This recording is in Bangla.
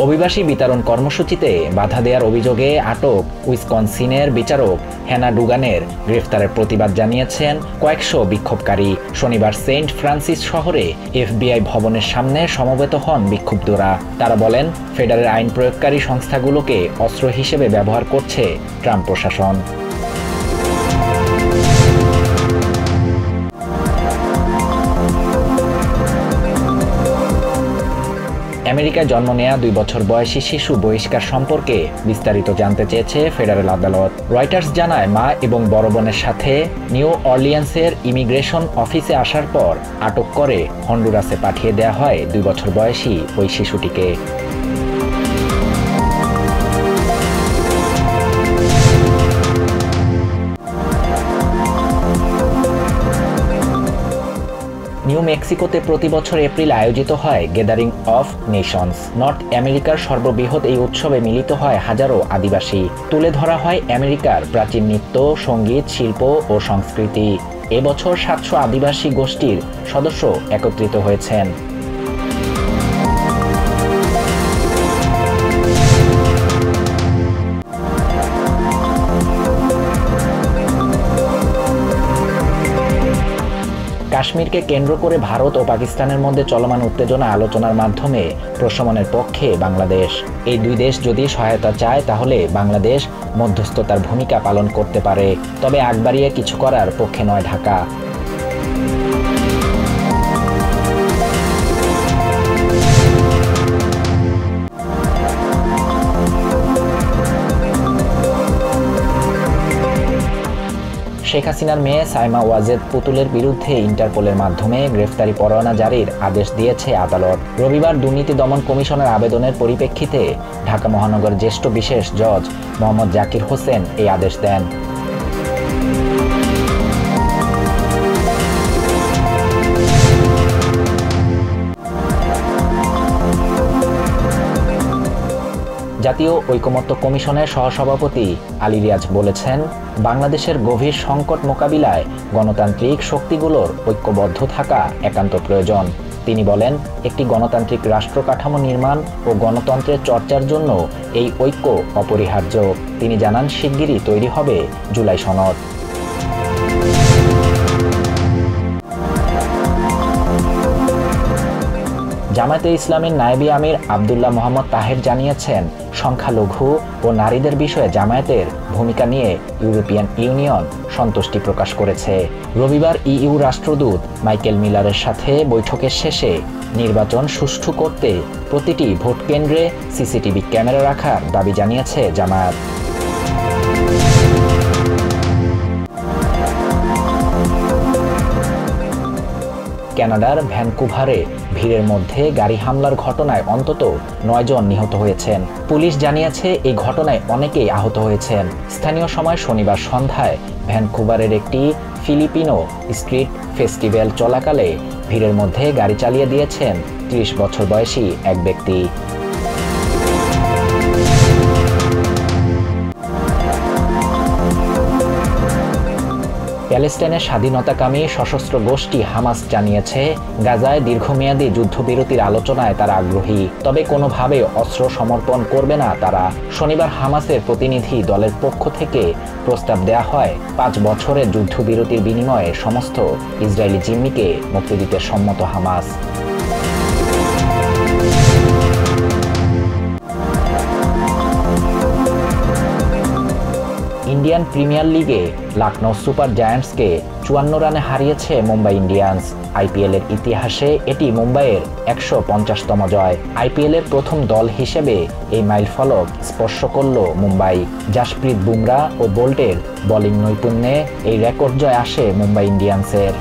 অভিবাসী বিতরণ কর্মসূচিতে বাধা দেওয়ার অভিযোগে আটক উইসকনসিনের বিচারক হ্যানা ডুগানের গ্রেফতারের প্রতিবাদ জানিয়েছেন কয়েকশো বিক্ষোভকারী। শনিবার সেন্ট ফ্রান্সিস শহরে FBI ভবনের সামনে সমবেত হন বিক্ষুব্ধরা। তারা বলেন, ফেডারেল আইন প্রয়োগকারী সংস্থাগুলোকে অস্ত্র হিসেবে ব্যবহার করছে ট্রাম্প প্রশাসন। আমেরিকায় জন্ম নেয়া 2 বছর বয়সী শিশু বহিষ্কার সম্পর্কে বিস্তারিত জানতে চেয়েছে ফেডারেল আদালত। রয়টার্স জানায়, মা এবং বড় বোনের সাথে নিউ অরলিয়ান্সের ইমিগ্রেশন অফিসে আসার পর আটক করে হন্ডুরাসে পাঠিয়ে দেওয়া হয় 2 বছর বয়সী ওই শিশুটিকে। নিউ মেক্সিকোতে প্রতি বছর এপ্রিল আয়োজিত হয় গ্যাদারিং অফ নেশনস। নর্থ আমেরিকার সর্ববৃহৎ এই উৎসবে মিলিত হয় হাজারো আদিবাসী। তুলে ধরা হয় আমেরিকার প্রাচীন নৃত্য, সঙ্গীত, শিল্প ও সংস্কৃতি। এবছর 700 আদিবাসী গোষ্ঠীর সদস্য একত্রিত হয়েছেন। কাশ্মীরকে কেন্দ্র করে ভারত ও পাকিস্তানের মধ্যে চলমান উত্তেজনা আলোচনার মাধ্যমে প্রশমনের পক্ষে বাংলাদেশ। এই দুই দেশ যদি সহায়তা চায় তাহলে বাংলাদেশ মধ্যস্থতার ভূমিকা পালন করতে পারে, তবে আগ বাড়িয়ে কিছু করার পক্ষে নয় ঢাকা। শেখ হাসিনার মেয়ে সাইমা ওয়াজেদ পুতুলের বিরুদ্ধে ইন্টারপোলের মাধ্যমে গ্রেফতারি পরোয়ানা জারির আদেশ দিয়েছে আদালত। রবিবার দুর্নীতি দমন কমিশনের আবেদনের পরিপ্রেক্ষিতে ঢাকা মহানগর জ্যেষ্ঠ বিশেষ জজ মোহাম্মদ জাকির হোসেন এই আদেশ দেন। জাতীয় ঐকমত্য কমিশনের সহসভাপতি আলী রিয়াজ বলেছেন, বাংলাদেশের গভীর সংকট মোকাবিলায় গণতান্ত্রিক শক্তিগুলোর ঐক্যবদ্ধ থাকা একান্ত প্রয়োজন। তিনি বলেন, একটি গণতান্ত্রিক রাষ্ট্র কাঠামো নির্মাণ ও গণতন্ত্রের চর্চার জন্য এই ঐক্য অপরিহার্য। তিনি জানান, শিগগিরই তৈরি হবে জুলাই সনদ। জামায়াতে ইসলামীর নায়েবে আমির আব্দুল্লাহ মোহাম্মদ তাহের জানিয়েছেন, সংখ্যালঘু ও নারীদের বিষয়ে জামায়াতের ভূমিকা নিয়ে ইউরোপিয়ান ইউনিয়ন সন্তুষ্টি প্রকাশ করেছে। রবিবার ইইউ রাষ্ট্রদূত মাইকেল মিলারের সাথে বৈঠকের শেষে নির্বাচন সুষ্ঠু করতে প্রতিটি ভোট কেন্দ্রে সিসিটিভি ক্যামেরা রাখার দাবি জানিয়েছে জামায়াত। কানাডার ভ্যানকুভারে ভিড়ের মধ্যে গাড়ি হামলার ঘটনায় অন্তত 9 জন নিহত হয়েছেন। পুলিশ জানিয়েছে, এই ঘটনায় অনেকেই আহত হয়েছেন। স্থানীয় সময় শনিবার সন্ধ্যায় ভ্যানকুভারের একটি ফিলিপিনো স্ট্রিট ফেস্টিভ্যাল চলাকালে ভিড়ের মধ্যে গাড়ি চালিয়ে দিয়েছেন 30 বছর বয়সী এক ব্যক্তি। প্যালেস্টাইনের স্বাধীনতাকামী সশস্ত্র গোষ্ঠী হামাস জানিয়েছে, গাজায় দীর্ঘমেয়াদী যুদ্ধবিরতির আলোচনায় তারা আগ্রহী, তবে কোনোভাবে অস্ত্র সমর্পণ করবে না তারা। শনিবার হামাসের প্রতিনিধি দলের পক্ষ থেকে প্রস্তাব দেয়া হয় 5 বছরের যুদ্ধবিরতির বিনিময়ে সমস্ত ইসরায়েলি জিম্মিকে মুক্তি দিতে সম্মত হামাস। ইন্ডিয়ান প্রিমিয়ার লিগে লখনৌ সুপার জায়ান্টসকে 54 রানে হারিয়েছে মুম্বাই ইন্ডিয়ান্স। আইপিএলের ইতিহাসে এটি মুম্বাইয়ের 150তম জয়। আইপিএলের প্রথম দল হিসেবে এই মাইলফলক স্পর্শ করল মুম্বাই। জাসপ্রীত বুমরা ও বোল্টের বোলিং নৈপুণ্যে এই রেকর্ড জয় আসে মুম্বাই ইন্ডিয়ান্সের।